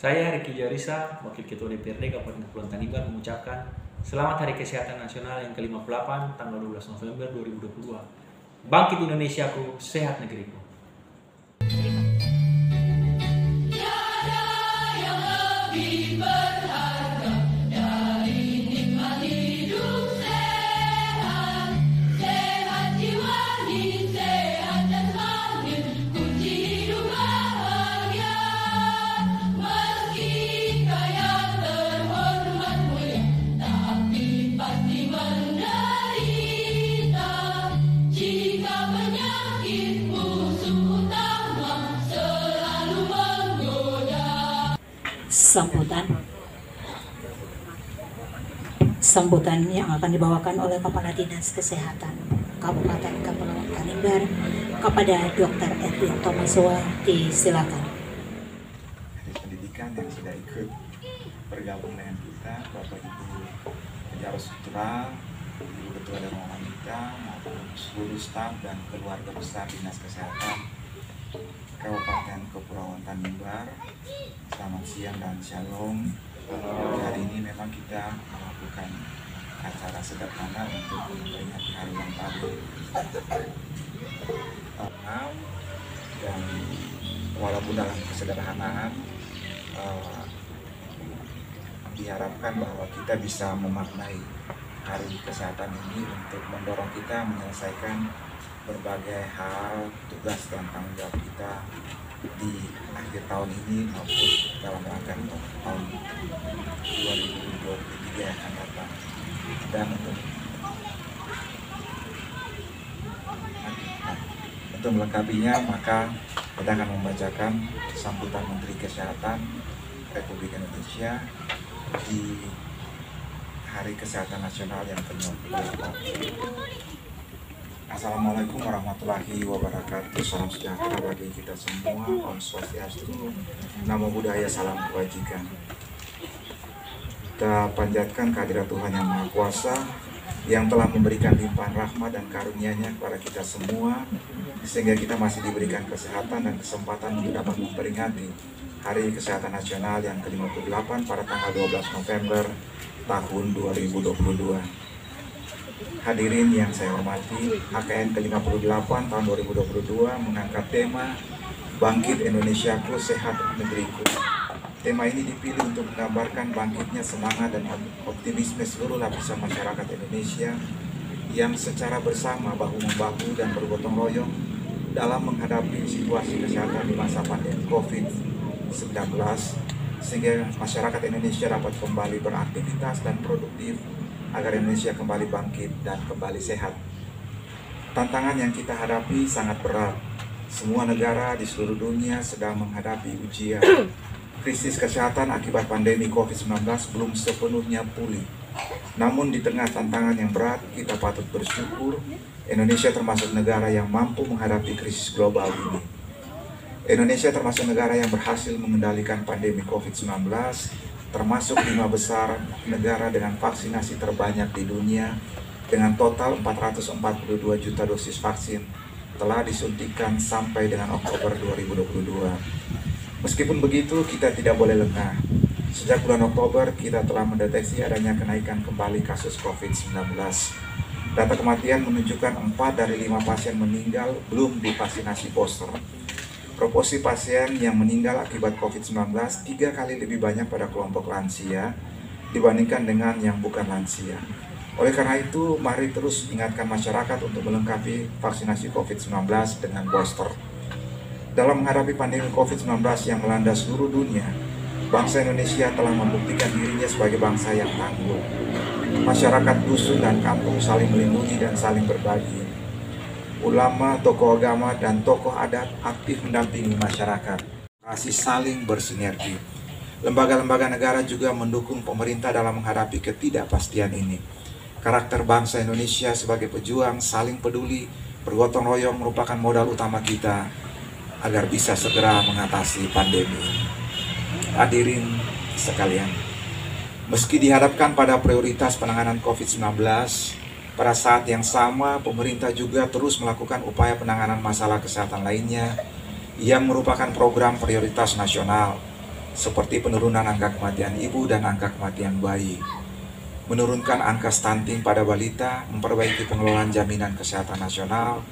Saya Riki Jarisa, Wakil Ketua DPRD Kabupaten Kepulauan Tanimbar mengucapkan Selamat Hari Kesehatan Nasional yang ke-58 tanggal 12 November 2022. Bangkit Indonesiaku, sehat negeriku. Sambutan yang akan dibawakan oleh Kepala Dinas Kesehatan Kabupaten Kepulauan Tanimbar kepada Dr. Edwin Thomaswa, disilakan. Pendidikan yang sudah ikut bergabung dengan kita, Bapak Ibu Penjara Struktural, Ibu Ketua Dewan Wanita, maupun seluruh staf dan keluarga besar Dinas Kesehatan Kabupaten Kepulauan Tanimbar. Selamat siang dan shalom. Hari ini memang kita melakukan acara sederhana untuk memperingati hari ulang tahun dan walaupun dalam kesederhanaan diharapkan bahwa kita bisa memaknai hari kesehatan ini untuk mendorong kita menyelesaikan berbagai hal, tugas dan tanggung jawab kita di akhir tahun ini maupun dalam rangka tahun 2023 yang akan datang. Dan untuk melengkapinya, maka kita akan membacakan sambutan Menteri Kesehatan Republik Indonesia di Hari Kesehatan Nasional yang ke-58. Assalamualaikum warahmatullahi wabarakatuh. Salam sejahtera bagi kita semua. Om Swastiastu, Namo Buddhaya, salam kebajikan. Kita panjatkan kehadirat Tuhan Yang Maha Kuasa yang telah memberikan limpahan rahmat dan karunia-Nya kepada kita semua, sehingga kita masih diberikan kesehatan dan kesempatan untuk dapat memperingati Hari Kesehatan Nasional yang ke-58 pada tanggal 12 November tahun 2022. Hadirin yang saya hormati, HKN ke-58 tahun 2022 mengangkat tema Bangkit Indonesiaku, Sehat Negeriku. Tema ini dipilih untuk menggambarkan bangkitnya semangat dan optimisme seluruh lapisan masyarakat Indonesia yang secara bersama bahu-membahu dan bergotong royong dalam menghadapi situasi kesehatan di masa pandemi COVID-19, sehingga masyarakat Indonesia dapat kembali beraktivitas dan produktif agar Indonesia kembali bangkit dan kembali sehat. Tantangan yang kita hadapi sangat berat. Semua negara di seluruh dunia sedang menghadapi ujian. Krisis kesehatan akibat pandemi COVID-19 belum sepenuhnya pulih. Namun di tengah tantangan yang berat, kita patut bersyukur Indonesia termasuk negara yang mampu menghadapi krisis global ini. Indonesia termasuk negara yang berhasil mengendalikan pandemi COVID-19, termasuk 5 besar negara dengan vaksinasi terbanyak di dunia, dengan total 442 juta dosis vaksin telah disuntikan sampai dengan Oktober 2022. Meskipun begitu, kita tidak boleh lengah. Sejak bulan Oktober, kita telah mendeteksi adanya kenaikan kembali kasus COVID-19. Data kematian menunjukkan 4 dari 5 pasien meninggal belum divaksinasi booster. Proporsi pasien yang meninggal akibat COVID-19 3 kali lebih banyak pada kelompok lansia dibandingkan dengan yang bukan lansia. Oleh karena itu, mari terus ingatkan masyarakat untuk melengkapi vaksinasi COVID-19 dengan booster. Dalam menghadapi pandemi COVID-19 yang melanda seluruh dunia, bangsa Indonesia telah membuktikan dirinya sebagai bangsa yang tangguh. Masyarakat dusun dan kampung saling melindungi dan saling berbagi. Ulama, tokoh agama, dan tokoh adat aktif mendampingi masyarakat, masih saling bersinergi. Lembaga-lembaga negara juga mendukung pemerintah dalam menghadapi ketidakpastian ini. Karakter bangsa Indonesia sebagai pejuang saling peduli, bergotong royong merupakan modal utama kita agar bisa segera mengatasi pandemi. Hadirin sekalian, meski dihadapkan pada prioritas penanganan COVID-19, pada saat yang sama, pemerintah juga terus melakukan upaya penanganan masalah kesehatan lainnya yang merupakan program prioritas nasional. seperti penurunan angka kematian ibu dan angka kematian bayi, menurunkan angka stunting pada balita, memperbaiki pengelolaan jaminan kesehatan nasional,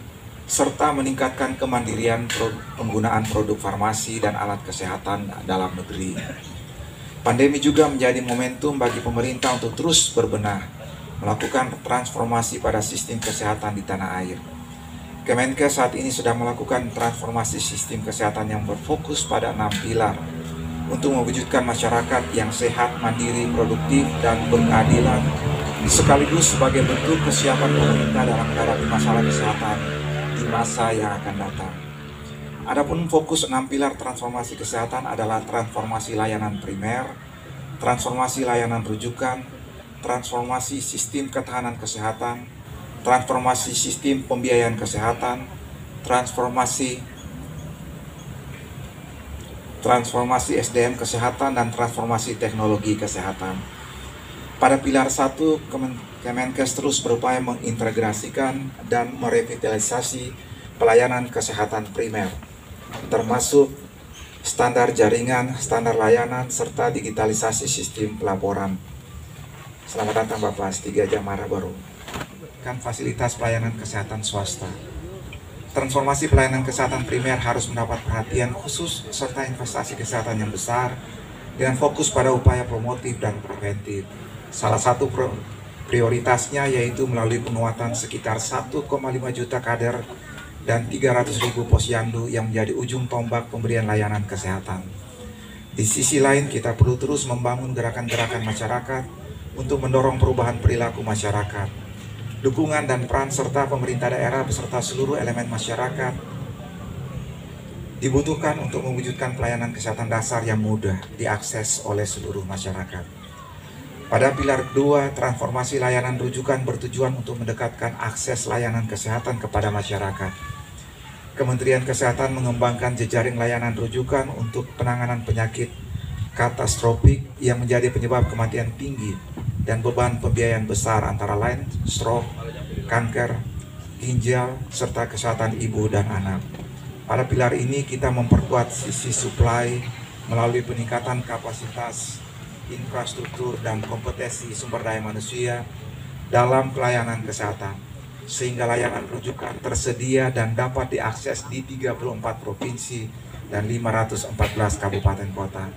serta meningkatkan kemandirian penggunaan produk farmasi dan alat kesehatan dalam negeri. Pandemi juga menjadi momentum bagi pemerintah untuk terus berbenah, melakukan transformasi pada sistem kesehatan di tanah air. Kemenkes saat ini sedang melakukan transformasi sistem kesehatan yang berfokus pada 6 pilar untuk mewujudkan masyarakat yang sehat, mandiri, produktif, dan berkeadilan, sekaligus sebagai bentuk kesiapan pemerintah dalam menghadapi masalah kesehatan di masa yang akan datang. Adapun fokus 6 pilar transformasi kesehatan adalah transformasi layanan primer, transformasi layanan rujukan, transformasi sistem ketahanan kesehatan, transformasi sistem pembiayaan kesehatan, transformasi SDM kesehatan, dan transformasi teknologi kesehatan. Pada pilar 1, Kemenkes terus berupaya mengintegrasikan dan merevitalisasi pelayanan kesehatan primer, termasuk standar jaringan, standar layanan, serta digitalisasi sistem pelaporan. Selamat datang Bapak S3 Jamara baru. Fasilitas pelayanan kesehatan swasta. Transformasi pelayanan kesehatan primer harus mendapat perhatian khusus serta investasi kesehatan yang besar dengan fokus pada upaya promotif dan preventif. Salah satu prioritasnya yaitu melalui penguatan sekitar 1,5 juta kader dan 300.000 posyandu yang menjadi ujung tombak pemberian layanan kesehatan. Di sisi lain, kita perlu terus membangun gerakan-gerakan masyarakat untuk mendorong perubahan perilaku masyarakat. Dukungan dan peran serta pemerintah daerah beserta seluruh elemen masyarakat dibutuhkan untuk mewujudkan pelayanan kesehatan dasar yang mudah diakses oleh seluruh masyarakat. Pada pilar 2, transformasi layanan rujukan bertujuan untuk mendekatkan akses layanan kesehatan kepada masyarakat. Kementerian Kesehatan mengembangkan jejaring layanan rujukan untuk penanganan penyakit katastrofik yang menjadi penyebab kematian tinggi dan beban pembiayaan besar, antara lain stroke, kanker, ginjal, serta kesehatan ibu dan anak. Pada pilar ini kita memperkuat sisi supply melalui peningkatan kapasitas, infrastruktur, dan kompetensi sumber daya manusia dalam pelayanan kesehatan, sehingga layanan rujukan tersedia dan dapat diakses di 34 provinsi dan 514 kabupaten kota.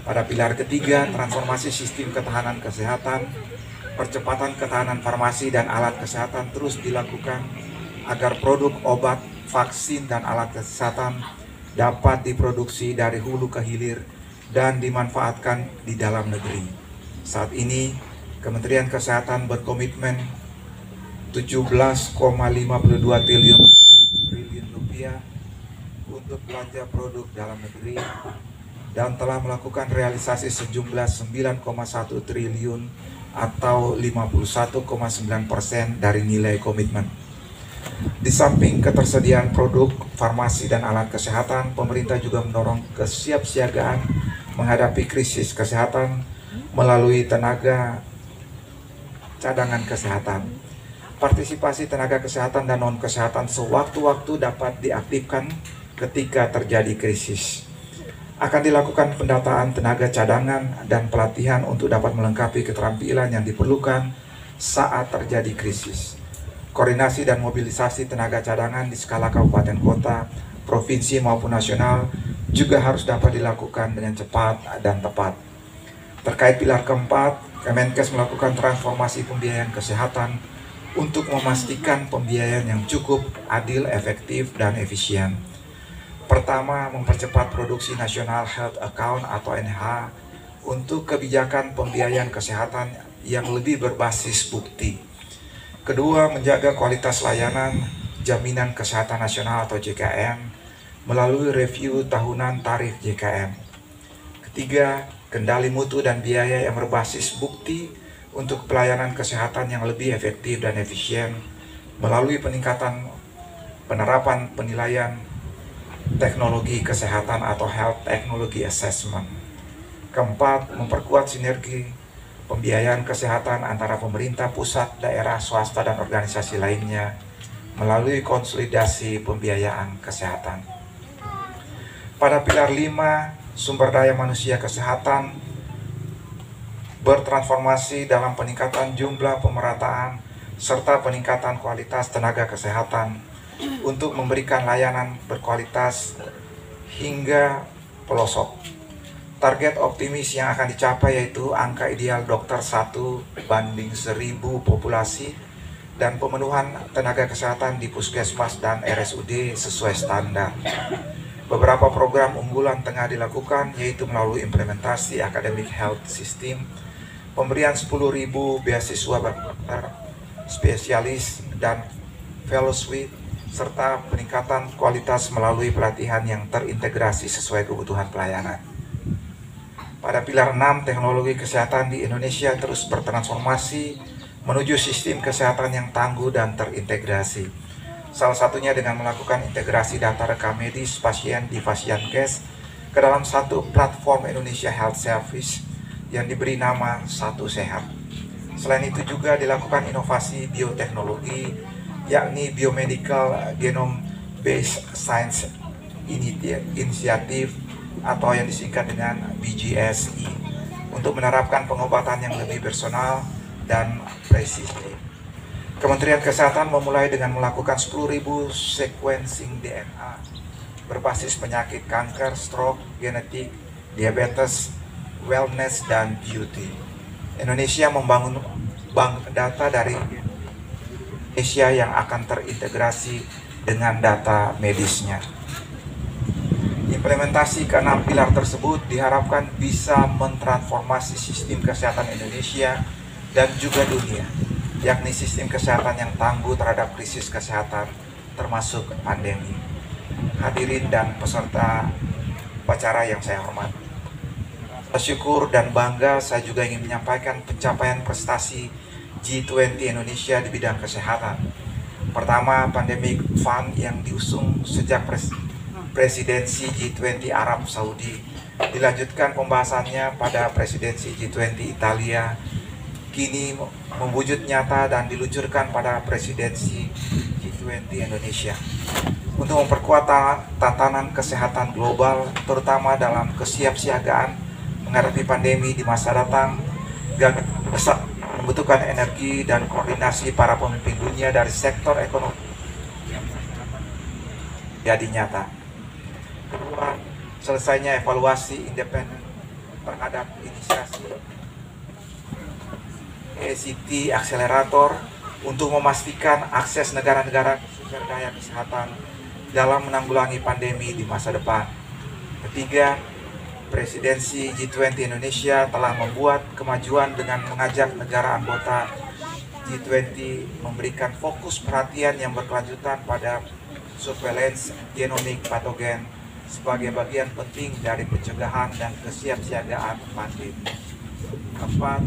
Pada pilar ketiga, transformasi sistem ketahanan kesehatan, percepatan ketahanan farmasi dan alat kesehatan terus dilakukan agar produk obat, vaksin, dan alat kesehatan dapat diproduksi dari hulu ke hilir dan dimanfaatkan di dalam negeri. Saat ini, Kementerian Kesehatan berkomitmen 17,52 triliun rupiah untuk belanja produk dalam negeri dan telah melakukan realisasi sejumlah 9,1 triliun atau 51,9% dari nilai komitmen. Di samping ketersediaan produk, farmasi, dan alat kesehatan, pemerintah juga mendorong kesiapsiagaan menghadapi krisis kesehatan melalui tenaga cadangan kesehatan. Partisipasi tenaga kesehatan dan non-kesehatan sewaktu-waktu dapat diaktifkan ketika terjadi krisis. Akan dilakukan pendataan tenaga cadangan dan pelatihan untuk dapat melengkapi keterampilan yang diperlukan saat terjadi krisis. Koordinasi dan mobilisasi tenaga cadangan di skala kabupaten kota, provinsi maupun nasional juga harus dapat dilakukan dengan cepat dan tepat. Terkait pilar keempat, Kemenkes melakukan transformasi pembiayaan kesehatan untuk memastikan pembiayaan yang cukup, adil, efektif, dan efisien. Pertama, mempercepat produksi National Health Account atau NH untuk kebijakan pembiayaan kesehatan yang lebih berbasis bukti. Kedua, menjaga kualitas layanan Jaminan Kesehatan Nasional atau JKN melalui review tahunan tarif JKN. Ketiga, kendali mutu dan biaya yang berbasis bukti untuk pelayanan kesehatan yang lebih efektif dan efisien melalui peningkatan penerapan penilaian teknologi kesehatan atau Health Technology Assessment. Keempat, memperkuat sinergi pembiayaan kesehatan antara pemerintah pusat, daerah, swasta, dan organisasi lainnya melalui konsolidasi pembiayaan kesehatan. Pada pilar 5, sumber daya manusia kesehatan, bertransformasi dalam peningkatan jumlah pemerataan serta peningkatan kualitas tenaga kesehatan untuk memberikan layanan berkualitas hingga pelosok. Target optimis yang akan dicapai yaitu angka ideal dokter 1 banding 1000 populasi dan pemenuhan tenaga kesehatan di puskesmas dan RSUD sesuai standar. Beberapa program unggulan tengah dilakukan yaitu melalui implementasi academic health system, pemberian 10.000 beasiswa spesialis dan fellowship, serta peningkatan kualitas melalui pelatihan yang terintegrasi sesuai kebutuhan pelayanan. Pada pilar 6, teknologi kesehatan di Indonesia terus bertransformasi menuju sistem kesehatan yang tangguh dan terintegrasi. Salah satunya dengan melakukan integrasi data rekam medis pasien di Pasienkes ke dalam satu platform Indonesia Health Service yang diberi nama Satu Sehat. Selain itu juga dilakukan inovasi bioteknologi, yakni Biomedical Genome Based Science Initiative atau yang disingkat dengan BGSI untuk menerapkan pengobatan yang lebih personal dan presisi. Kementerian Kesehatan memulai dengan melakukan 10.000 sequencing DNA berbasis penyakit kanker, stroke, genetik, diabetes, wellness, dan beauty. Indonesia membangun bank data dari Indonesia yang akan terintegrasi dengan data medisnya. Implementasi ke-6 pilar tersebut diharapkan bisa mentransformasi sistem kesehatan Indonesia dan juga dunia, yakni sistem kesehatan yang tangguh terhadap krisis kesehatan termasuk pandemi. Hadirin dan peserta upacara yang saya hormati, bersyukur dan bangga saya juga ingin menyampaikan pencapaian prestasi G20 Indonesia di bidang kesehatan. Pertama, Pandemic Fund yang diusung sejak presidensi G20 Arab Saudi, dilanjutkan pembahasannya pada presidensi G20 Italia, kini mewujud nyata dan diluncurkan pada presidensi G20 Indonesia. Untuk memperkuat tatanan kesehatan global, terutama dalam kesiapsiagaan menghadapi pandemi di masa datang, membutuhkan energi dan koordinasi para pemimpin dunia dari sektor ekonomi jadi nyata. Kedua, selesainya evaluasi independen terhadap inisiasi ACT Accelerator untuk memastikan akses negara-negara sumber daya kesehatan dalam menanggulangi pandemi di masa depan. Ketiga, presidensi G20 Indonesia telah membuat kemajuan dengan mengajak negara anggota G20 memberikan fokus perhatian yang berkelanjutan pada surveillance genomik patogen sebagai bagian penting dari pencegahan dan kesiapsiagaan pandemi. Keempat,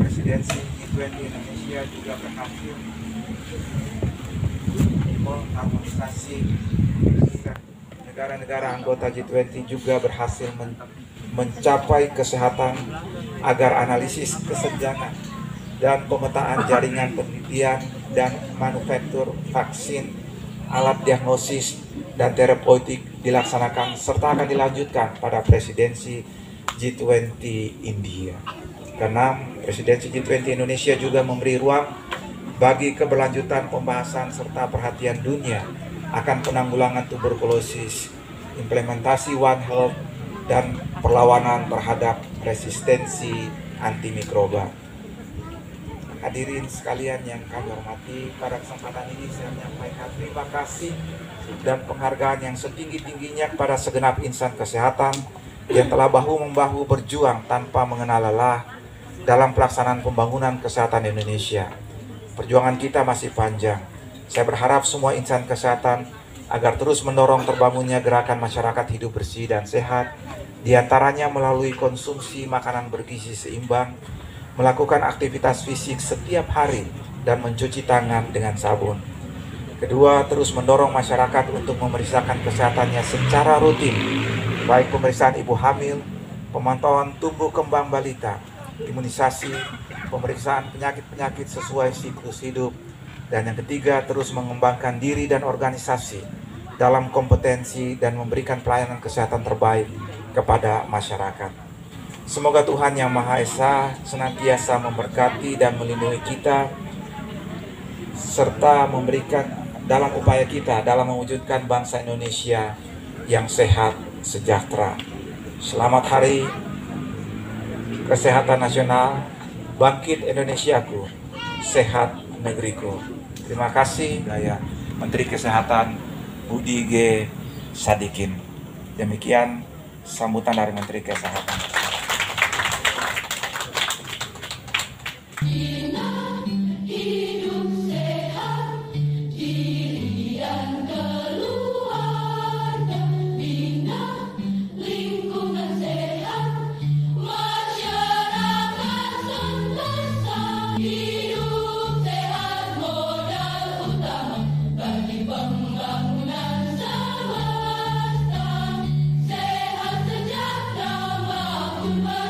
presidensi G20 Indonesia juga berhasil mengharmonisasi negara-negara anggota G20 juga berhasil mencapai kesehatan agar analisis kesenjangan dan pemetaan jaringan penelitian dan manufaktur vaksin, alat diagnosis, dan terapeutik dilaksanakan serta akan dilanjutkan pada presidensi G20 India. Keenam, presidensi G20 Indonesia juga memberi ruang bagi keberlanjutan pembahasan serta perhatian dunia akan penanggulangan tuberkulosis, implementasi One Health, dan perlawanan terhadap resistensi antimikroba. Hadirin sekalian yang kami hormati, pada kesempatan ini saya menyampaikan terima kasih dan penghargaan yang setinggi-tingginya kepada segenap insan kesehatan yang telah bahu-membahu berjuang tanpa mengenal lelah dalam pelaksanaan pembangunan kesehatan Indonesia. Perjuangan kita masih panjang. Saya berharap semua insan kesehatan agar terus mendorong terbangunnya gerakan masyarakat hidup bersih dan sehat, diantaranya melalui konsumsi makanan bergizi seimbang, melakukan aktivitas fisik setiap hari, dan mencuci tangan dengan sabun. Kedua, terus mendorong masyarakat untuk memeriksakan kesehatannya secara rutin, baik pemeriksaan ibu hamil, pemantauan tumbuh kembang balita, imunisasi, pemeriksaan penyakit-penyakit sesuai siklus hidup, dan yang ketiga, terus mengembangkan diri dan organisasi dalam kompetensi dan memberikan pelayanan kesehatan terbaik kepada masyarakat. Semoga Tuhan Yang Maha Esa senantiasa memberkati dan melindungi kita, serta memberikan dalam upaya kita dalam mewujudkan bangsa Indonesia yang sehat, sejahtera. Selamat Hari Kesehatan Nasional, bangkit Indonesiaku, sehat negeriku. Terima kasih, saya Menteri Kesehatan Budi G. Sadikin. Demikian sambutan dari Menteri Kesehatan. Sehat sejahtera mahal.